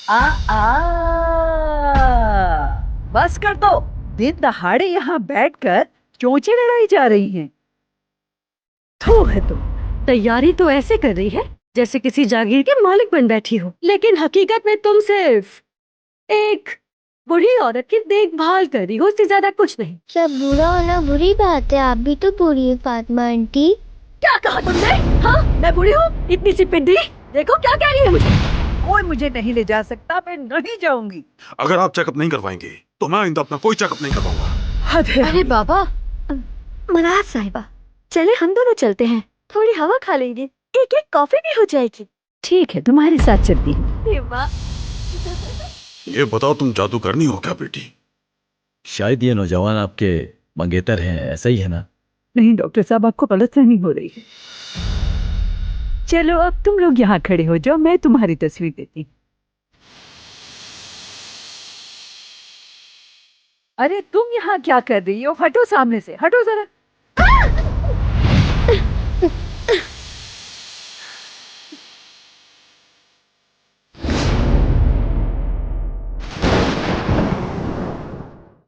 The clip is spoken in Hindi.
आ बस कर दो। दिन दहाड़े यहाँ बैठकर चोंचे लड़ाई जा रही हैं। थू है तुम। तैयारी तो ऐसे कर रही है जैसे किसी जागीर के मालिक बन बैठी हो, लेकिन हकीकत में तुम सिर्फ एक बूढ़ी औरत की देखभाल कर रही हो, उससे ज्यादा कुछ नहीं। सब बुरा होना बुरी बात है, आप भी तो बुरी है फातिमा आंटी। क्या कहा तुमने? हाँ, मैं बूढ़ी हूँ? इतनी सी पिड्डी, देखो क्या कह रही है मुझे। कोई मुझे नहीं ले जा सकता, मैं नहीं जाऊंगी। अगर आप चेकअप नहीं करवाएंगे तो मैं आइंदा अपना कोई चेकअप नहीं करवाऊंगा। हद है। अरे बाबा, मनाज साहिबा, चले हम दोनों चलते हैं, थोड़ी हवा खा लेंगे, एक एक कॉफी भी हो जाएगी। ठीक है, तुम्हारे साथ चलती हूँ। अरे वाह। ये बताओ, तुम जादूगरनी हो क्या बेटी? शायद ये नौजवान आपके मंगेतर हैं, ऐसा ही है ना? नहीं डॉक्टर साहब, आपको गलतफहमी हो रही है। चलो अब तुम लोग यहाँ खड़े हो जाओ, मैं तुम्हारी तस्वीर देती हूँ। अरे तुम यहाँ क्या कर रही हो? हटो सामने से, हटो जरा।